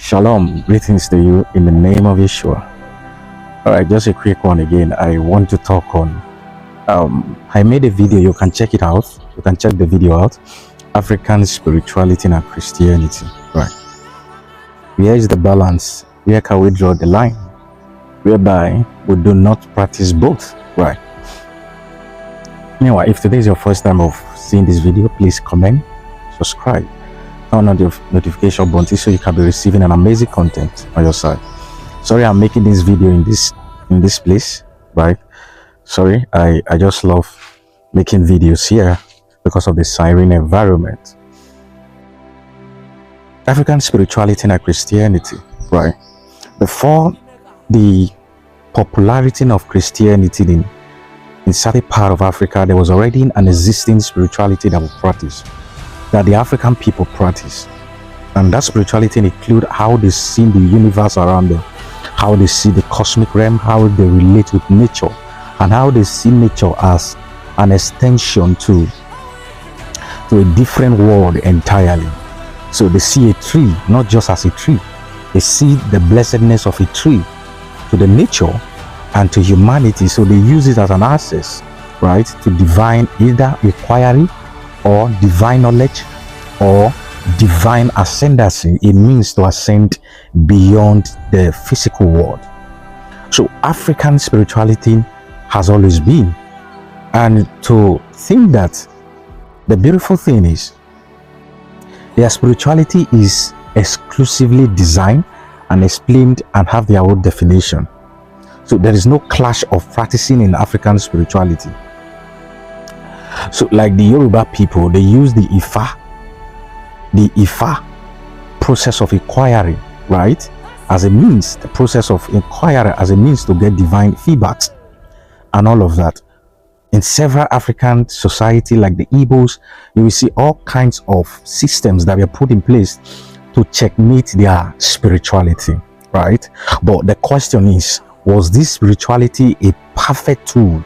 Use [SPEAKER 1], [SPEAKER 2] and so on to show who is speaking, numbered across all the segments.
[SPEAKER 1] Shalom, greetings to you in the name of Yeshua. All right, just a quick one again. I want to talk on. I made a video. You can check it out. You can check the video out. African spirituality and Christianity. Right. Where is the balance? Where can we draw the line? Whereby we do not practice both. Right. Meanwhile, if today is your first time of seeing this video, please comment, subscribe, turn on the notification button so you can be receiving an amazing content on your side. Sorry I'm making this video in this place, right? Sorry, I just love making videos here because of the siren environment. African spirituality and Christianity, right? Before the popularity of Christianity in certain part of Africa, there was already an existing spirituality that was practiced, that the African people practice. And that spirituality include how they see the universe around them, how they see the cosmic realm, how they relate with nature, and how they see nature as an extension to a different world entirely. So they see a tree not just as a tree, they see the blessedness of a tree to the nature and to humanity. So they use it as an access, right, to divine either inquiry or divine knowledge or divine ascendancy. It means to ascend beyond the physical world. So African spirituality has always been, and to think that the beautiful thing is their spirituality is exclusively designed and explained and have their own definition. So there is no clash of practicing in African spirituality. So like the Yoruba people, they use the Ifa process of inquiry, right, as a means, the process of inquiry as a means to get divine feedbacks and all of that. In several African society like the Igbos, you will see all kinds of systems that were put in place to checkmate their spirituality, right? But the question is, was this spirituality a perfect tool,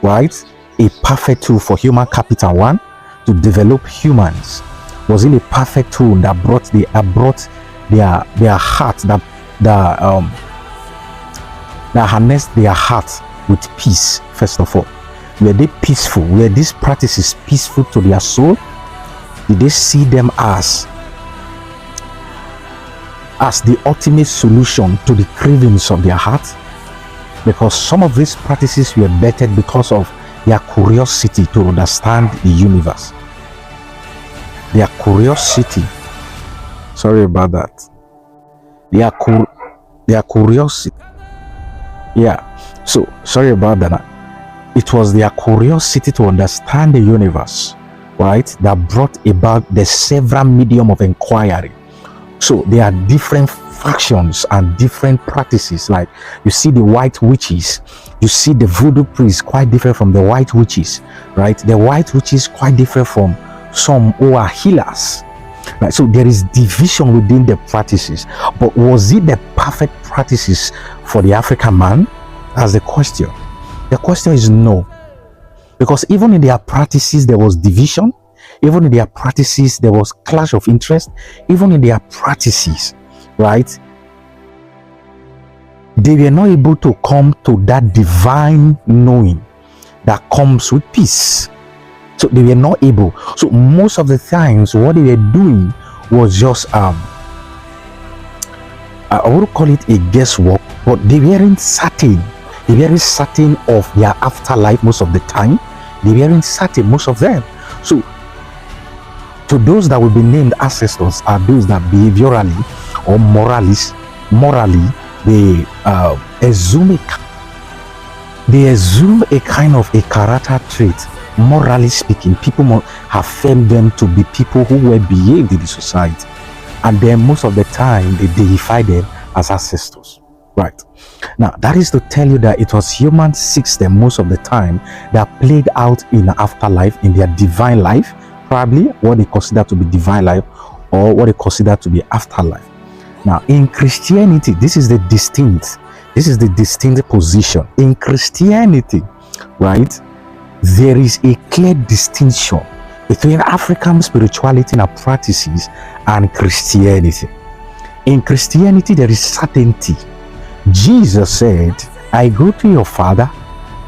[SPEAKER 1] right? A perfect tool for human capital, one, to develop humans? Was it a perfect tool that brought their heart, that harnessed their heart with peace? First of all, were they peaceful? Were these practices peaceful to their soul? Did they see them as the ultimate solution to the cravings of their heart? Because some of these practices were bettered because of their curiosity to understand the universe. Their curiosity, sorry about that. Their curiosity. Yeah, so sorry about that. It was their curiosity to understand the universe, right, that brought about the several medium of inquiry. So there are different factions and different practices. Like you see the white witches, you see the voodoo priests, quite different from the white witches, right? The white witches quite different from some who are healers, right? So there is division within the practices. But was it the perfect practices for the African man? That's the question. The question is no, because even in their practices there was division. Even in their practices, there was clash of interest. Even in their practices, right, they were not able to come to that divine knowing that comes with peace. So they were not able. So most of the times, what they were doing was just, I would call it a guesswork, but they weren't certain. They weren't certain of their afterlife most of the time. They weren't certain, most of them. So to those that will be named ancestors are those that behaviorally or morally they assume a kind of a character trait. Morally speaking, people have felt them to be people who were behaved in the society, and then most of the time they deify them as ancestors, right? Now that is to tell you that it was human system most of the time that played out in the afterlife, in their divine life, probably what they consider to be divine life or what they consider to be afterlife. Now in Christianity, this is the distinct position. In Christianity, right, there is a clear distinction between African spirituality and practices and Christianity. In Christianity, there is certainty. Jesus said, I go to your Father.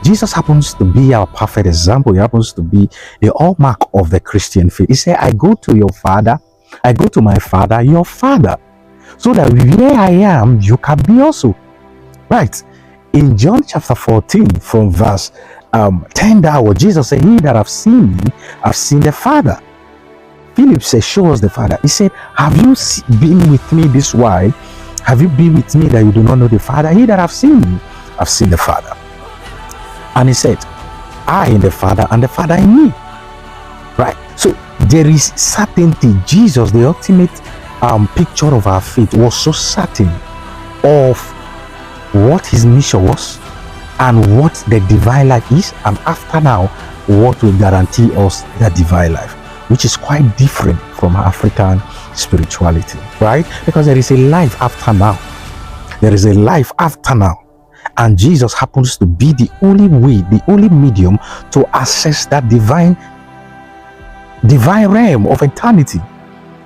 [SPEAKER 1] Jesus happens to be our perfect example. He happens to be the hallmark of the Christian faith. He said, I go to your Father. I go to my Father, your Father, so that where I am, you can be also. Right. In John chapter 14, from verse 10 downward, Jesus said, he that have seen me, have seen the Father. Philip said, show us the Father. He said, have you been with me this while? Have you been with me that you do not know the Father? He that have seen me, have seen the Father. And he said, I in the Father, and the Father in me. Right. So there is certainty. Jesus, the ultimate picture of our faith, was so certain of what his mission was and what the divine life is, and after now, what will guarantee us the divine life, which is quite different from African spirituality, right? Because there is a life after now. There is a life after now. And Jesus happens to be the only way, the only medium to access that divine realm of eternity,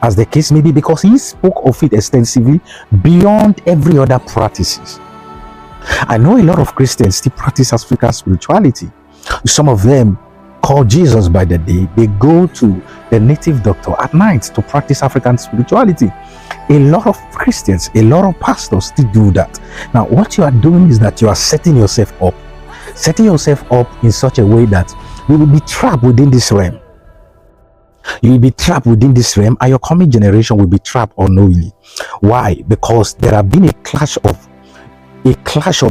[SPEAKER 1] as the case may be, because he spoke of it extensively beyond every other practices. I know a lot of Christians still practice African spirituality. Some of them call Jesus by the day. They go to the native doctor at night to practice African spirituality. A lot of Christians, a lot of pastors still do that. Now, what you are doing is that you are setting yourself up in such a way that you will be trapped within this realm. You will be trapped within this realm, and your coming generation will be trapped unknowingly. Why? Because there have been a clash of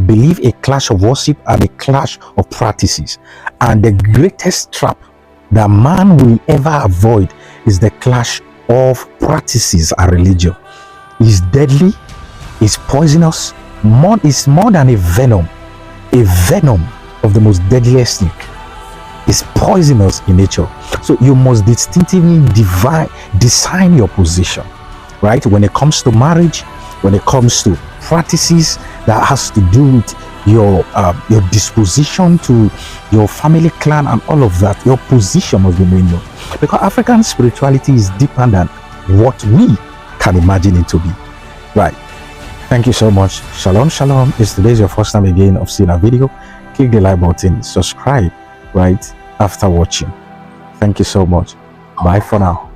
[SPEAKER 1] belief, a clash of worship, and a clash of practices. And the greatest trap that man will ever avoid is the clash of practices and religion. It's deadly, it's poisonous, it's more than a venom of the most deadliest snake. It's poisonous in nature. So you must distinctively design your position, right? When it comes to marriage, when it comes to practices that has to do with your disposition to your family clan and all of that, your position must be made known. Because African spirituality is deeper than what we can imagine it to be. Right. Thank you so much. Shalom, shalom. If today is your first time again of seeing a video, click the like button, subscribe right after watching. Thank you so much. Bye for now.